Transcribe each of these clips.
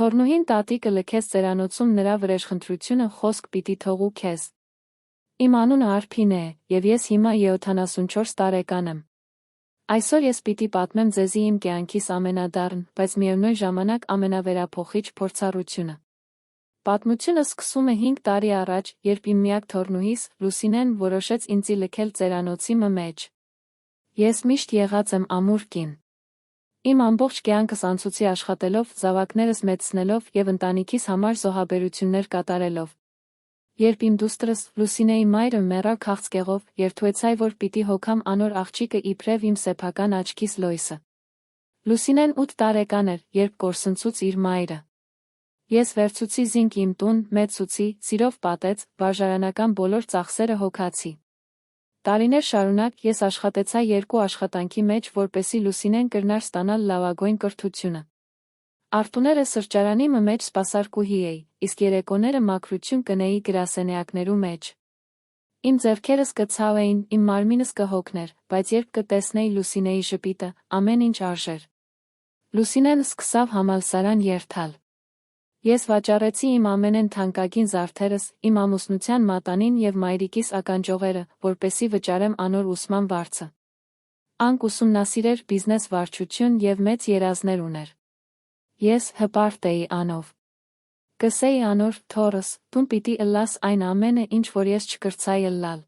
Թորնուհին տատիկը լքեց ծերանոցում նրա վրեժխնդրությունը խոսք պիտի թողու քեզ։ Իմ անունը Արփին է, և ես հիմա 74 տարեկան եմ։ Այսօր ես պիտի պատմեմ ձեզի իմ կյանքիս ամենադառն, բայց միևնույն ժամանակ ամենավերափոխիչ փորձառությունը։ Պատմությունը սկսում է 5 տարի առաջ, երբ իմ միակ թոռնուհիս, Լուսինեն, որոշեց ինձի լքել ծերանոցի մեջ։ Ես միշտ եղած եմ ամուր կին։ Իմ ամբողջ կյանքս անցուցի աշխատելով, զավակներս մեծցնելով և ընտանիքիս համար զոհաբերություններ կատարելով։ Երբ իմ դուստրս, Լուսինեի մայրը մեռավ քաղցկեղով, երդվեցա, որ պիտի հոգամ անոր աղջիկը իբրև իմ սեփական աչքիս լույսը։ Լուսինեն 8 տարեկան էր, երբ կորսնցուց իր մայրը։ Ես վերցուցի զինք իմ տուն, մեծացուցի, սիրով պատեց, վարժարանական բոլոր ծախսերը հոգացի։ Տարիներ շարունակ ես աշխատեցա 2 աշխատանքի մեջ, որպեսզի Լուսինեն կրնար ստանալ լավագույն կրթությունը։ Արտուները սրճարանի մեջ սպասարկուհի էի, իսկ երեկոները մաքրություն կնեի գրասենյակներու մեջ։ Իմ ձեռքերս կցավ էին, իմ մարմինս կհոգներ, բայց երբ կտեսնեի Լուսինեի ժպիտը, ամեն ինչ արժեր։ Լուսինեն սկսավ համալսարան երթալ։ Ես վաճառեցի իմ ամենեն թանկագին զարդերս, իմ ամուսնության մատանին և մայրիկիս ականջողերը, որպեսզի վճարեմ անոր ուսման վարձը։ Ան ուսումնասիրեր բիզնես վարչություն և մեծ երազներ ուներ։ Ես հպարտ էի անով։ Կսեի անոր, թորս, տուն պիտի ըլլաս այն ամենը, ինչ որ ես չկրցայի ըլլալ։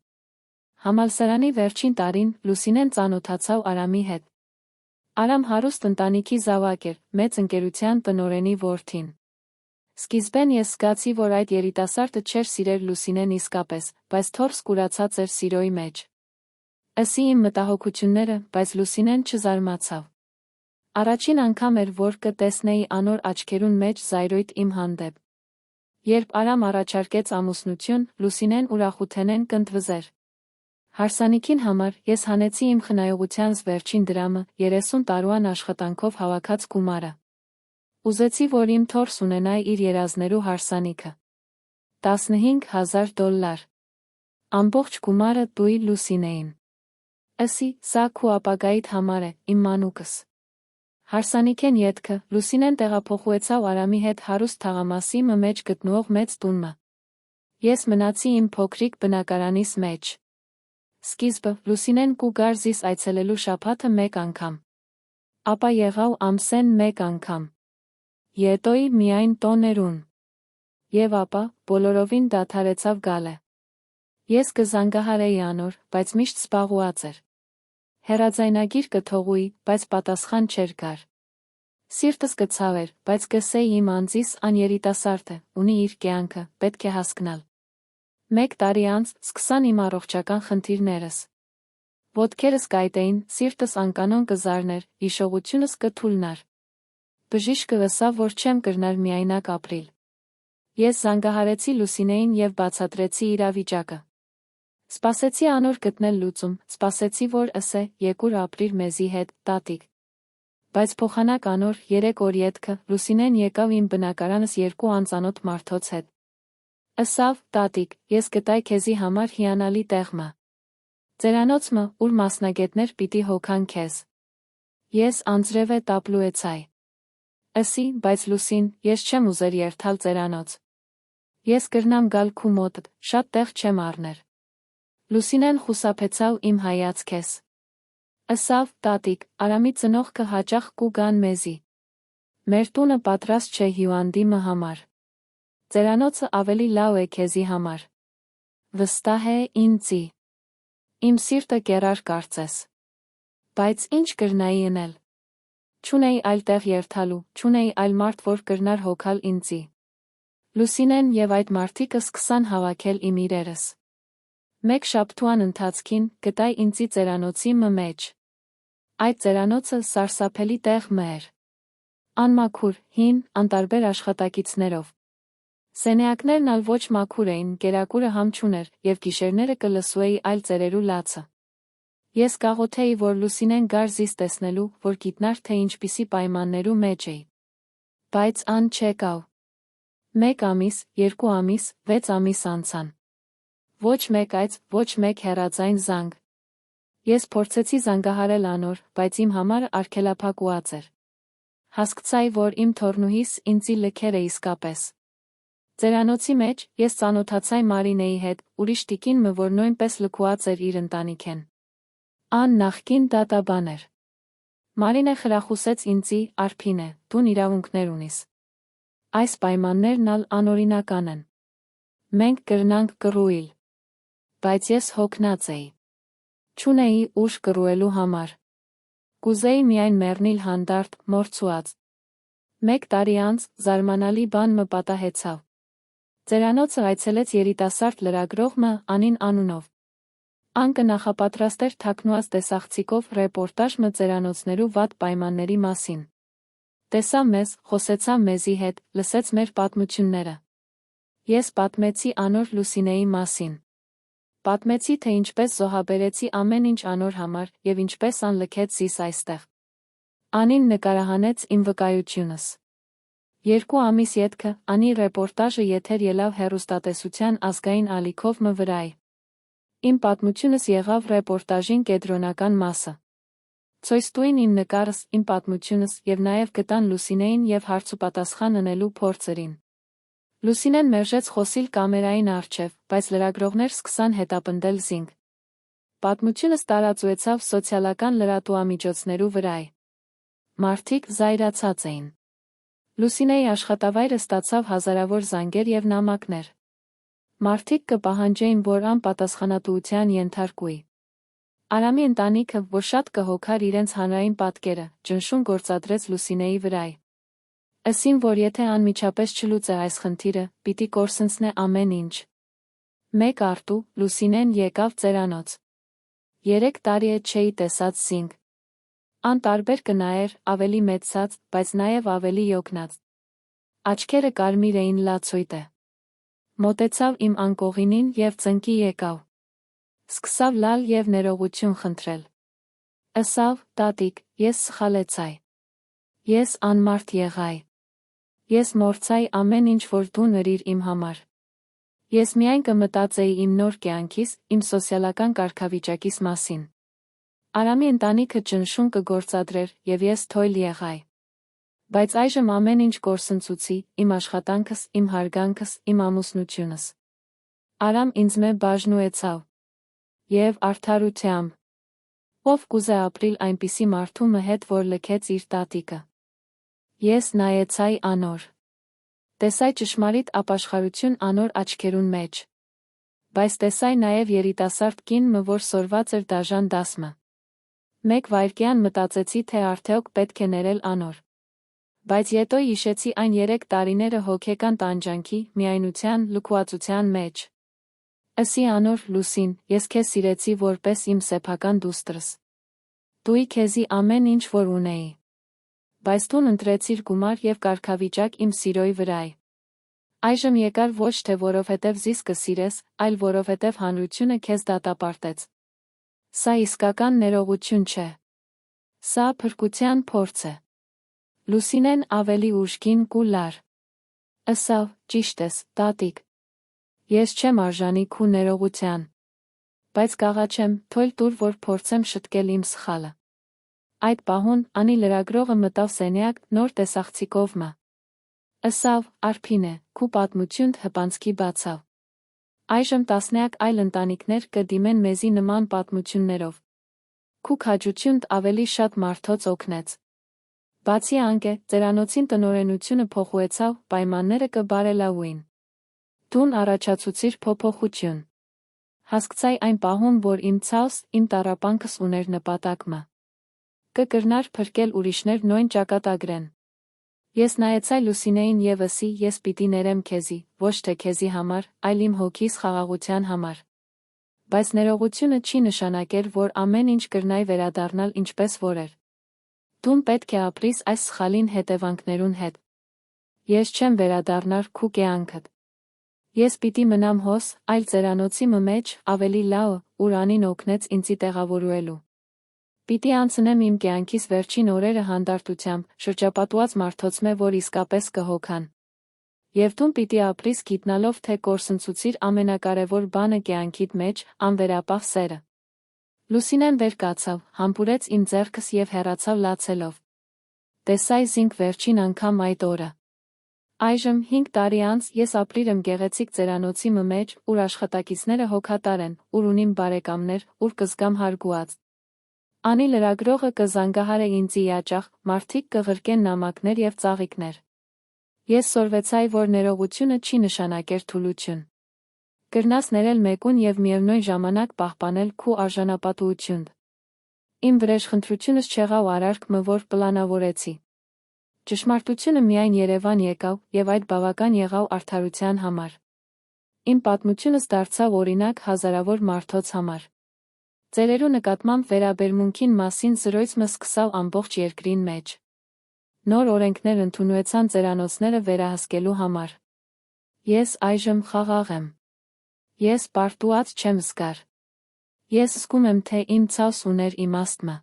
Համալսարանի վերջին տարին Լուսինեն ծանոթացավ Արամի հետ։ Արամ հարուստ ընտանիքի զավակ էր, մեծ ընկերության տնօրենի որդին։ Սկիզբեն ես զգացի, որ այդ երիտասարդը չէր սիրեր Լուսինեն իսկապես, բայց թորս կուրացած էր սիրոյի մեջ։ Ըսի իմ մտահոգությունները, բայց Լուսինեն չզարմացավ։ Առաջին անգամ էր, որ կտեսնեի անոր աչքերուն մեջ զայրույթ իմ հանդեպ։ Երբ Արամ առաջարկեց ամուսնություն, Լուսինեն ուրախութենեն կընդվզեր։ Հարսանիքին համար ես հանեցի իմ խնայողությանս վերջին դրամը, 30 տարուան աշխատանքով հավաքած գումարը։ Ուզեցի, որ իմ թորս ունենա իր երազներու հարսանիքը։ $15,000։ Ամբողջ գումարը դույ Լուսինեին։ Ըսի, սա քու ապագայիդ համար է, իմ մանուկս։ Հարսանիքեն ետքը, Լուսինեն տեղափոխուեցավ Արամի հետ հարուստ թաղամասի մեջ գտնվող մեծ տունը։ Ես մնացի իմ փոքրիկ բնակարանիս մեջ։ Սկիզբը Լուսինեն կու գար զիս այցելելու շաբաթը 1 անգամ։ Ապա եղավ ամսեն 1 անգամ։ Ետոյի միայն տոներուն։ Եվ ապա, բոլորովին դադարեցավ գալը։ Ես կզանգահարեի անոր, բայց միշտ սպաղուած էր։ Հեռաձայնագիր կթողուի, բայց պատասխան չէր գար։ Սիրտս կցավ էր, բայց կսեի իմ անձիս ան երիտասարդ է, ունի իր կյանքը, պետք է հասկնալ։ 1 տարի անց սկսան իմ առողջական խնդիրներս։ Ոտքերս կայտեին, սիրտս անկանոն կզարներ, հիշողությունս կթուլնար։ Բժիշկը լսավ, որ չեմ կրնար միայնակ ապրիլ։ Ես զանգահարեցի Լուսինեին և բացատրեցի իրավիճակը։ Սպասեցի անոր գտնել լուծում, սպասեցի, որ ըսե, եկուր ապրիր մեզի հետ, տատիկ։ Բայց փոխանակ անոր 3 օր ետքը, Լուսինեն եկավ իմ բնակարանս 2 անծանոթ մարդոց հետ։ Ըսավ, տատիկ, ես գտայ քեզի համար հիանալի տեղը։ Ծերանոցը, ուր մասնագետներ պիտի հոգան քեզ։ Ես անձրև է տապլուեցայ։ Ըսի, բայց Լուսին, ես չեմ ուզեր երթալ ծերանոց։ Ես կրնամ գալ քու մոտդ, շատ տեղ չեմ առներ։ Լուսինեն խուսափեցավ իմ հայացքես։ Ըսավ, տատիկ, Արամի ծնողքը հաճախ կու գան մեզի։ Մեր տունը պատրաստ չէ հիվանդիմը համար։ Ծերանոցը ավելի լավ է քեզի համար։ Վստահ է ինձի։ Իմ սիրտը կերար կարծես։ Բայց ինչ կրնայի ընել։ Չունեի այլ տեղ երթալու, չունեի այլ մարդ, որ կրնար հոգալ ինձի։ Լուսինեն և այդ մարդիկը սկսան հավաքել իմ իրերս։ 1 շաբթուան ընթացքին գտայ ինձի ծերանոցի մեջ։ Այդ ծերանոցը սարսափելի տեղ էր։ Անմաքուր, հին, անտարբեր աշխատակիցներով։ Սենյակներն ալ ոչ մաքուր էին, կերակուրը համ չուներ, և գիշերները կլսուեի այլ ծերերու լացը։ Ես կաղոթեի, որ Լուսինեն գար զիս տեսնելու, որ գիտնար, թե ինչպիսի պայմաններու մեջ էի։ Բայց ան չեկավ։ 1 ամիս, 2 ամիս, 6 ամիս անցան։ Ոչ մեկ այց, ոչ մեկ հեռաձայն զանգ։ Ես փորձեցի զանգահարել անոր, բայց իմ համար արգելափակուած էր։ Հասկացայի, որ իմ թորնուհիս ինձի լքեր է իսկապես։ Ձերանոցի մեջ ես ծանոթացայի Մարինեի հետ, ուրիշ տիկին մը, որ նույնպես լքուած էր իր ընտանիքեն։ Ան նախկին դատաբան էր։ Մարինե խրախուսեց ինձի, Արփինե, դուն իրավունքներ ունիս։ Այս պայմաններն ալ անօրինական են։ Մենք կրնանք կռուիլ։ Բայց ես հոգնած էի։ Չունեի ուժ կռուելու համար։ Կուզեի միայն մեռնել հանդարտ, մորցուած։ 1 տարի անց զարմանալի բան մը պատահեցավ։ Ձերանոցը այցելեց երիտասարդ լրագրող մը Անին անունով։ Ան կնախապատրաստեր թաքնուած տեսախցիկով ռեպորտաժ մը ձերանոցներու վատ պայմանների մասին։ Տեսավ մեզ, խոսեցավ մեզի հետ, լսեց մեր պատմությունները։ Ես պատմեցի անոր Լուսինեի մասին։ Պատմեցի, թե ինչպես զոհաբերեցի ամեն ինչ անոր համար եւ ինչպես ան լքեց զիս այստեղ։ Անին նկարահանեց իմ վկայությունս։ 2 ամիս ետքը Անի ռեպորտաժը եթեր ելավ հեռուստատեսության ազգային ալիքով մը վրայ։ Իմ պատմությունս եղավ ռեպորտաժին կենտրոնական մասը։ Ցույցտուին իմ նկարս, իմ պատմությունս եւ նաեւ գտան Լուսինեին եւ հարցուպատասխան ընելու փորձերին։ Լուսինեն մերժեց խոսիլ կամերային առջև, բայց լրագրողներ սկսան հետապնդել զինք։ Պատմությունս տարածուեցավ սոցիալական լրատվամիջոցներու վրայ։ Մարդիկ զայրացած էին։ Լուսինեի աշխատավայրը ստացավ հազարավոր զանգեր եւ նամակներ։ Մարդիկ կպահանջեին, որ ան պատասխանատվության ենթարկուի։ Արամի ընտանիքը, որ շատ կհոգար իրենց հանրային պատկերը, ճնշում գործադրեց Լուսինեի վրայ։ Ըսին, որ եթե անմիջապես չլուծե այս խնդիրը, պիտի կորսնցնե ամեն ինչ։ 1 արտու Լուսինեն եկավ ձերանոց։ 3 տարի է չէի տեսած զինք։ Ան տարբեր կնայեր, ավելի մեծացած, բայց նաեւ ավելի յոգնած։ Աչքերը կարմիր էին լացույտը։ Մոտեցավ իմ անկողինին եւ ծնկի եկավ։ Սկսավ լալ եւ ներողություն խնդրել։ Ըսավ, տատիկ, ես սխալեցայ։ Ես անմարդ եղայ։ Ես մորցայ ամեն ինչ, որ դու նրիր իմ համար։ Ես միայն կմտածեի իմ նոր կյանքիս, իմ սոցիալական կարգավիճակիս մասին։ Արամի ընտանիքը ճնշում կգործադրեր եւ ես թույլ եղայ։ Բայց այժմ ամեն ինչ կորսնցուցի, իմ աշխատանքս, իմ հարգանքս, իմ ամուսնությունս։ Արամ ինձ մե բաժնուեցավ։ Եվ արդարությամբ։ Ով կուզե ապրիլ այնպիսի մարդու մը հետ, որ լքեց իր տատիկը։ Ես նայեցայ անոր։ Տեսայ ճշմարիտ ապաշխարություն անոր աչքերուն մեջ։ Բայց տեսայ նաեւ երիտասարդ կին մը, որ սորված էր դաժան դասմը։ 1 վայրկյան մտածեցի, թե արդյոք պետք է ներել անոր։ Բայց յետո հիշեցի այն 3 տարիները հոգեկան տանջանքի, միայնության, լքվածության մեջ։ Ըսի անոր, Լուսին, ես քեզ սիրեցի որպես իմ սեփական դուստրս։ Դուի քեզի ամեն ինչ որ ունեի։ Բայց դու ընտրեցիր գումար եւ կարգավիճակ իմ սիրոյի վրայ։ Այժմ եկար ոչ թե որովհետև զիս կսիրես, այլ որովհետև հանրությունը քեզ դատապարտեց։ Սա իսկական ներողություն չէ։ Սա փրկության փորձ է։ Լուսինեն ավելի ուժգին կուլար։ Ըսավ, ճիշտ ես, տատիկ։ Ես չեմ արժանի քու ներողության։ Բայց կաղաչեմ, թույլ տուր, որ փորձեմ շտկել իմ սխալը։ Այդ պահուն Անի լրագրողը մտավ սենյակ նոր տեսախցիկով մը։ Ըսավ, Արփինե, քու պատմությունդ հպանցքի բացավ։ Այժմ տասնյակ այլ ընտանիքներ կդիմեն մեզի նման պատմություններով։ Քու քաջությունդ ավելի շատ մարդոց օգնեց։ Բացի անկե, ձերանոցին տնօրենությունը փոխուեցավ, պայմանները կբարելավուին։ Դուն առաջացուցիր փոփոխություն։ Հասկացայի այն պահում, որ իմ ցավս, իմ տառապանքս ուներ նպատակ մը։ Կկրնար փրկել ուրիշներ նույն ճակատագրեն։ Ես նայեցայ Լուսինեին եւ ըսի, ես պիտի ներեմ քեզի, ոչ թե քեզի համար, այլ իմ հոգիս խաղաղության համար։ Բայց ներողությունը չի նշանակեր, որ ամեն ինչ կրնայ վերադառնալ ինչպես որ էր։ Դուն պետք է ապրիս այս սխալին հետևանքներուն հետ։ Ես չեմ վերադառնար քու կյանքդ։ Ես պիտի մնամ հոս, այլ ձերանոցի մեջ, ավելի լավ, ուր Անին օգնեց ինձի տեղավորվելու։ Պիտի անցնեմ իմ կյանքիս վերջին օրերը հանդարտությամբ, շրջապատված մարդոցմե, որ իսկապես կհոգան։ Եվ դու պիտի ապրիս գիտնալով, թե կորսնցուցիր ամենակարևոր բանը կյանքիդ մեջ, անվերապահ սերը։ Լուսինեն վեր կացավ, համբուրեց իմ ձեռքս եւ հեռացավ լացելով։ Տեսա զինք վերջին անգամ այդ օրը։ Այժմ 5 տարի անց ես ապրիր եմ գեղեցիկ ծերանոցի մեջ, ուր աշխատակիցները հոգատար են, ուր ունիմ բարեկամներ, ուր կզգամ հարգուած։ Անի լրագրողը կզանգահարե ինձի յաճախ, մարդիկ կղրկեն նամակներ և ծաղիկներ։ Ես սորվեցայի, որ ներողությունը չի նշանակեր թուլություն։ Կրնաս ներել մեկուն և միևնույն ժամանակ պահպանել քու արժանապատվություն։ Իմ վրեժխնդրությունս չեղավ արարք մը, որ պլանավորեցի։ Ճշմարտությունը միայն Երևան եկավ, և այդ բավական եղավ արդարության համար։ Իմ պատմությունս դարձավ օրինակ հազարավոր մարդոց համար։ Ծերերու նկատմամբ վերաբերմունքին մասին զրոյցը սկսավ ամբողջ երկրին մեջ։ Նոր օրենքներ ընդունվեցան ծերանոցները վերահսկելու համար։ Ես այժմ խաղաղ եմ։ Ես պարտուած չեմ զգար։ Ես զգում եմ, թե իմ ցավս ուներ իմաստը։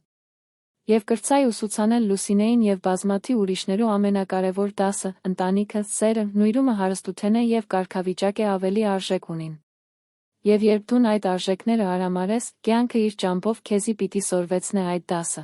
Եվ կրծայի ուսուցանել Լուսինեին և բազմաթիվ ուրիշներու ամենակարևոր դասը, ընտանիքը, սերը, նույրումը հարստութեն է և կարգավիճակ է ավելի արժեք ունին։ Եվ երբ դուն այդ արժեքները արամարես, կյանքը իր ճամփով քեզի պիտի սորվեցնե այդ դասը։